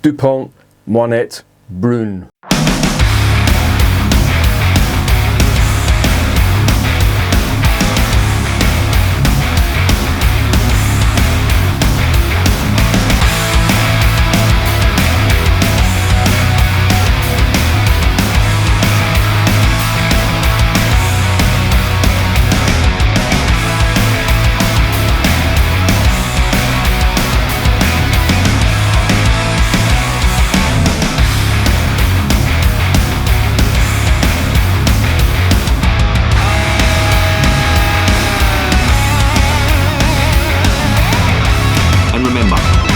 Dupont Moinette Brune.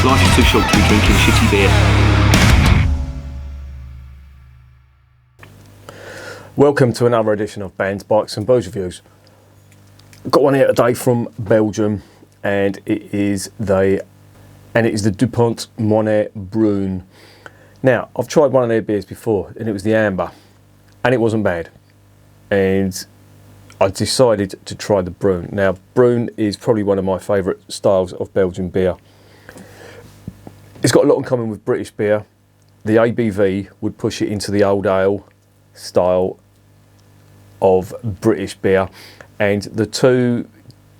Life is too short to be drinking shitty beer. Welcome to another edition of Bands, Bikes and Booze Reviews. Got one here today from Belgium, and it is the Dupont Moinette Brune. Now, I've tried one of their beers before, and it was the Amber, and it wasn't bad. And I decided to try the Brune. Now, Brune is probably one of my favourite styles of Belgian beer. It's got a lot in common with British beer. The ABV would push it into the old ale style of British beer, and the two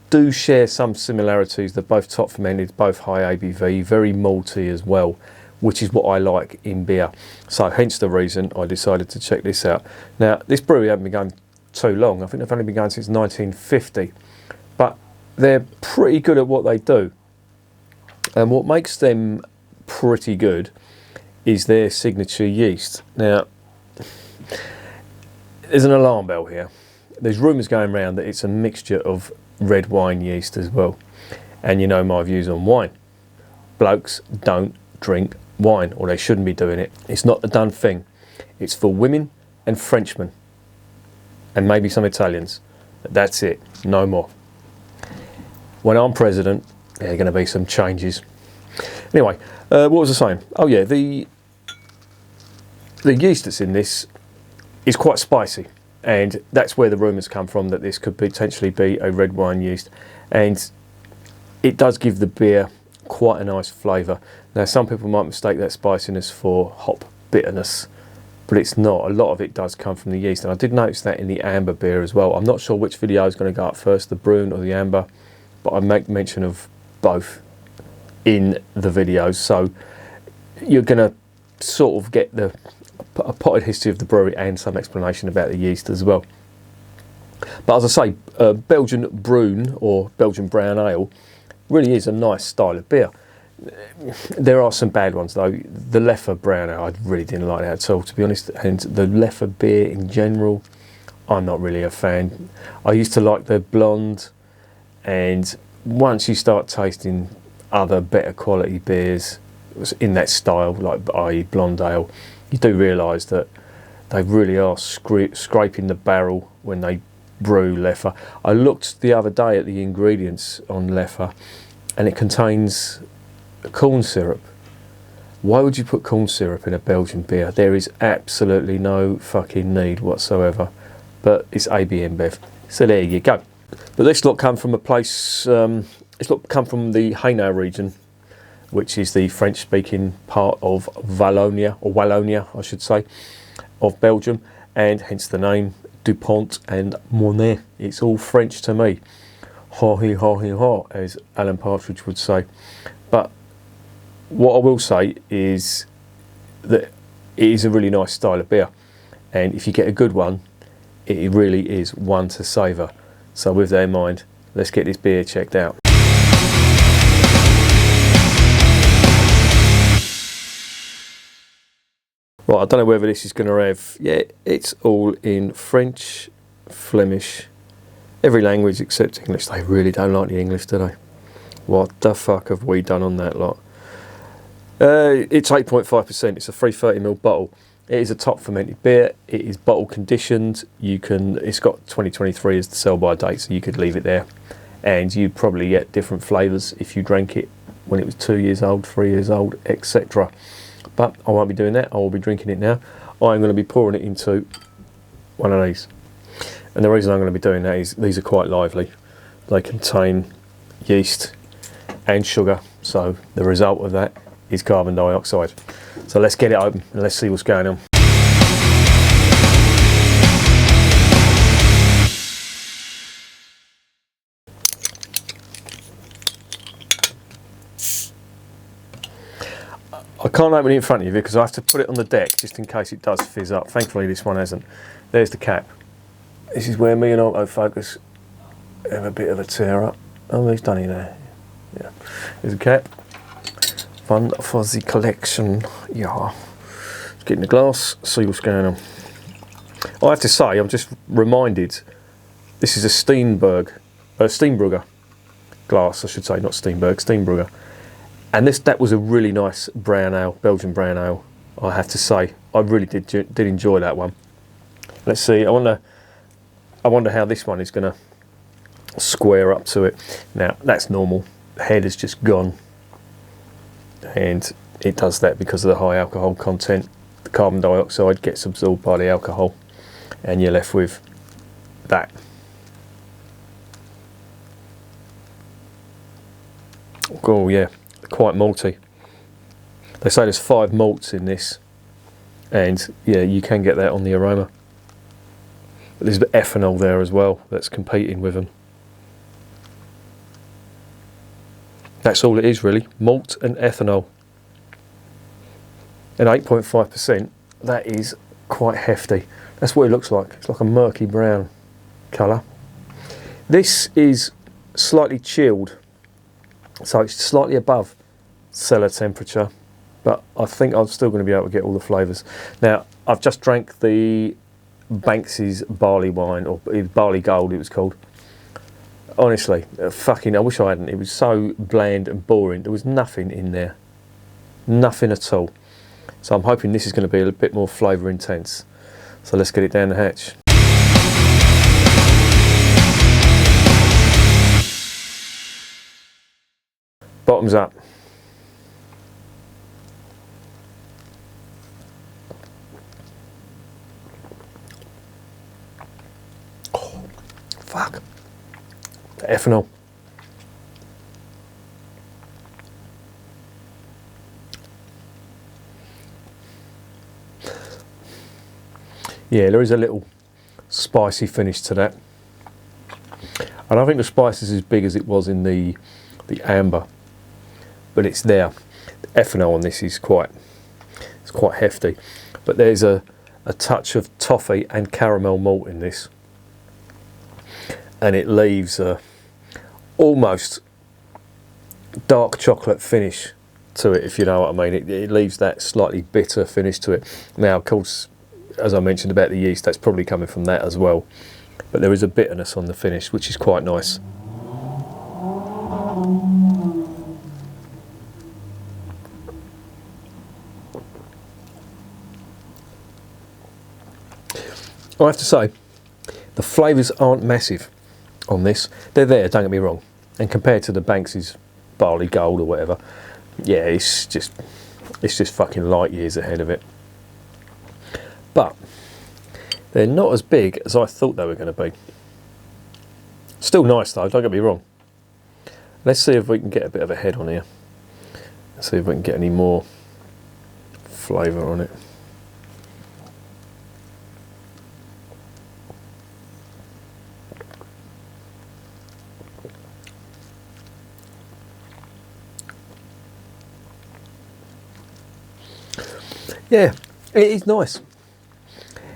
do share some similarities. They're both top fermented, both high ABV, very malty as well, which is what I like in beer. So hence the reason I decided to check this out. Now, this brewery hasn't been going too long. I think they've only been going since 1950, but they're pretty good at what they do. And what makes them pretty good is their signature yeast. Now, there's an alarm bell here. There's rumours going around that it's a mixture of red wine yeast as well. And you know my views on wine. Blokes don't drink wine, or they shouldn't be doing it. It's not a done thing. It's for women and Frenchmen, and maybe some Italians. That's it, no more. When I'm president, there are going to be some changes. Anyway, what was I saying? Oh yeah, the yeast that's in this is quite spicy, and that's where the rumours come from that this could potentially be a red wine yeast, and it does give the beer quite a nice flavour. Now, some people might mistake that spiciness for hop bitterness, but it's not. A lot of it does come from the yeast, and I did notice that in the Amber beer as well. I'm not sure which video is going to go up first, the Brune or the Amber, but I make mention of both in the videos, so you're going to sort of get a potted history of the brewery and some explanation about the yeast as well. But as I say, Belgian Brune or Belgian brown ale really is a nice style of beer. There are some bad ones though. The Leffe brown ale, I really didn't like that at all, to be honest, and the Leffe beer in general, I'm not really a fan. I used to like the blonde, and once you start tasting other better quality beers in that style, like i.e. blonde ale, you do realise that they really are scraping the barrel when they brew Leffe. I looked the other day at the ingredients on Leffe, and it contains corn syrup. Why would you put corn syrup in a Belgian beer? There is absolutely no fucking need whatsoever, but it's AB InBev, so there you go. But this lot come from a place, it's lot come from the Hainaut region, which is the French-speaking part of Wallonia, I should say, of Belgium, and hence the name Dupont and Moinette. It's all French to me. Ha he ha he ha, as Alan Partridge would say. But what I will say is that it is a really nice style of beer, and if you get a good one, it really is one to savour. So with that in mind, let's get this beer checked out. Right, I don't know whether this is going to have, yeah, it's all in French, Flemish, every language except English. They really don't like the English, do they? What the fuck have we done on that lot? It's 8.5%, it's a 330ml bottle. It is a top fermented beer, it is bottle conditioned, it's got 2023 as the sell by date, so you could leave it there. And you'd probably get different flavours if you drank it when it was 2 years old, 3 years old, etc. But I won't be doing that, I will be drinking it now. I'm going to be pouring it into one of these. And the reason I'm going to be doing that is these are quite lively. They contain yeast and sugar, so the result of that is carbon dioxide. So let's get it open and let's see what's going on. I can't open it in front of you because I have to put it on the deck just in case it does fizz up. Thankfully this one hasn't. There's the cap. This is where me and autofocus have a bit of a tear up. Oh, he's done it there. Yeah. There's a cap. Fun for the collection. Yeah. Let's get in the glass, see what's going on. I have to say, I'm just reminded, this is a Steenbrugger glass, I should say, not Steenberg, Steenbrugger. And that was a really nice brown ale, Belgian brown ale, I have to say. I really did enjoy that one. Let's see, I wonder how this one is going to square up to it. Now, that's normal. The head has just gone. And it does that because of the high alcohol content. The carbon dioxide gets absorbed by the alcohol. And you're left with that. Oh yeah. Quite malty. They say there's 5 malts in this, and yeah, you can get that on the aroma. But there's ethanol there as well that's competing with them. That's all it is really, malt and ethanol. And 8.5%, that is quite hefty. That's what it looks like. It's like a murky brown colour. This is slightly chilled, so it's slightly above cellar temperature, but I think I'm still going to be able to get all the flavours. Now, I've just drank the Banks's barley wine, or barley gold it was called. Honestly, I wish I hadn't. It was so bland and boring. There was nothing in there. Nothing at all. So I'm hoping this is going to be a bit more flavour intense. So let's get it down the hatch. Bottoms up. Oh, fuck. The ethanol. Yeah, there is a little spicy finish to that. I don't think the spice is as big as it was in the amber, but it's there. The ethanol on this is quite hefty, but there's a touch of toffee and caramel malt in this, and it leaves a almost dark chocolate finish to it, if you know what I mean. It leaves that slightly bitter finish to it. Now, of course, as I mentioned about the yeast, that's probably coming from that as well, but there is a bitterness on the finish, which is quite nice. I have to say, the flavours aren't massive on this. They're there, don't get me wrong, and compared to the Banks's barley gold or whatever, yeah, it's just fucking light years ahead of it. But they're not as big as I thought they were going to be. Still nice though, don't get me wrong. Let's see if we can get a bit of a head on here. Let's see if we can get any more flavour on it. Yeah, it is nice.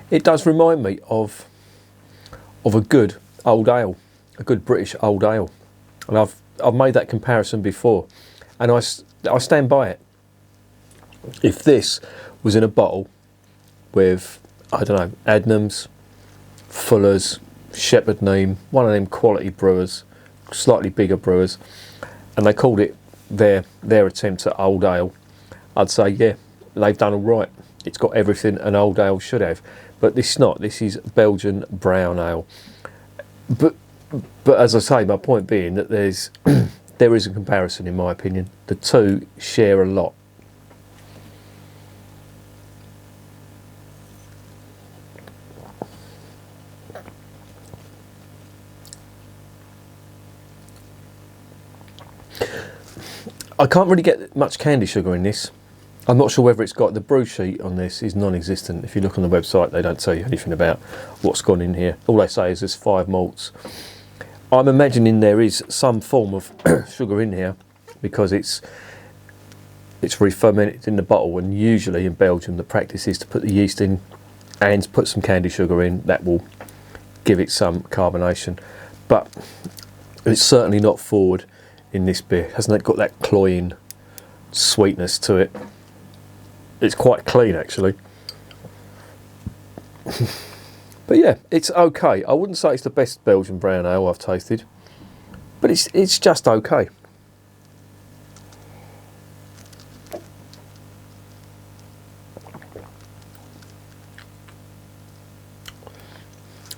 It does remind me of a good old ale, a good British old ale, and I've made that comparison before, and I stand by it. If this was in a bottle with, I don't know, Adnams, Fuller's, Shepherd Neame, one of them quality brewers, slightly bigger brewers, and they called it their attempt at old ale, I'd say yeah, they've done all right. It's got everything an old ale should have, but this is not. This is Belgian brown ale. But as I say, my point being that there is a comparison in my opinion. The two share a lot. I can't really get much candy sugar in this. I'm not sure whether it's got, the brew sheet on this is non-existent. If you look on the website, they don't tell you anything about what's gone in here. All they say is there's 5 malts. I'm imagining there is some form of sugar in here because it's re-fermented in the bottle, and usually in Belgium the practice is to put the yeast in and put some candy sugar in. That will give it some carbonation, but it's certainly not forward in this beer. Hasn't it got that cloying sweetness to it? It's quite clean actually. But yeah, it's okay. I wouldn't say it's the best Belgian brown ale I've tasted, but it's just okay.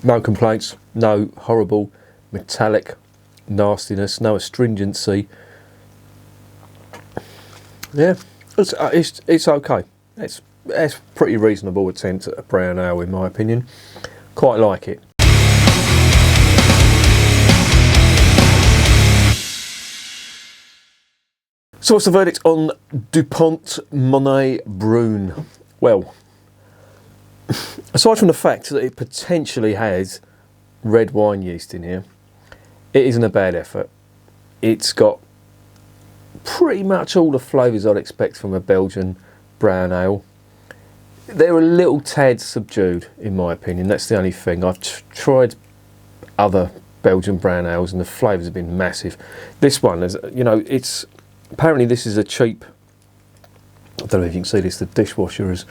No complaints, no horrible metallic nastiness, no astringency. Yeah, it's okay. It's pretty reasonable attempt at a brown ale in my opinion. Quite like it. So what's the verdict on Dupont Moinette Brune? Well, aside from the fact that it potentially has red wine yeast in here, it isn't a bad effort. It's got pretty much all the flavours I'd expect from a Belgian brown ale. They're a little tad subdued in my opinion, that's the only thing. I've tried other Belgian brown ales and the flavours have been massive. This one is, you know, it's apparently this is a cheap, I don't know if you can see this, the dishwasher has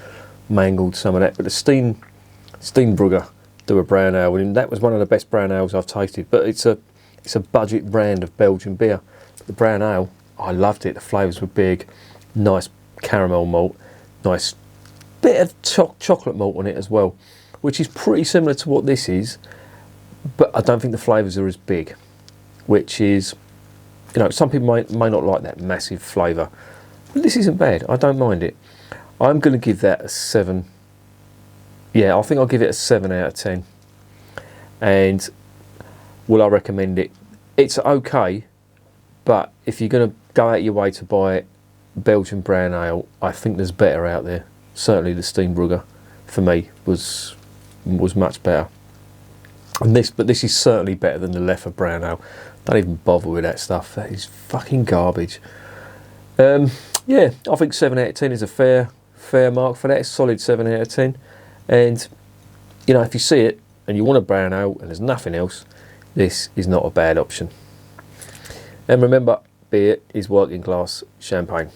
mangled some of that, but the Steenbrugger do a brown ale, and that was one of the best brown ales I've tasted. But it's a budget brand of Belgian beer. But the brown ale, I loved it. The flavours were big, nice caramel malt, nice bit of chocolate malt on it as well, which is pretty similar to what this is, but I don't think the flavours are as big, which is, you know, some people may not like that massive flavour, but this isn't bad. I don't mind it. I'm going to give that a 7. Yeah, I think I'll give it a 7 out of 10. And will I recommend it? It's okay, but if you're going to go out your way to buy Belgian brown ale, I think there's better out there. Certainly the Steenbrugger for me was much better. And this is certainly better than the Leffe brown ale. Don't even bother with that stuff. That is fucking garbage. Yeah, I think 7 out of 10 is a fair mark for that. It's a solid 7 out of 10. And you know, if you see it and you want a brown ale and there's nothing else, this is not a bad option. And remember, beer is working class champagne.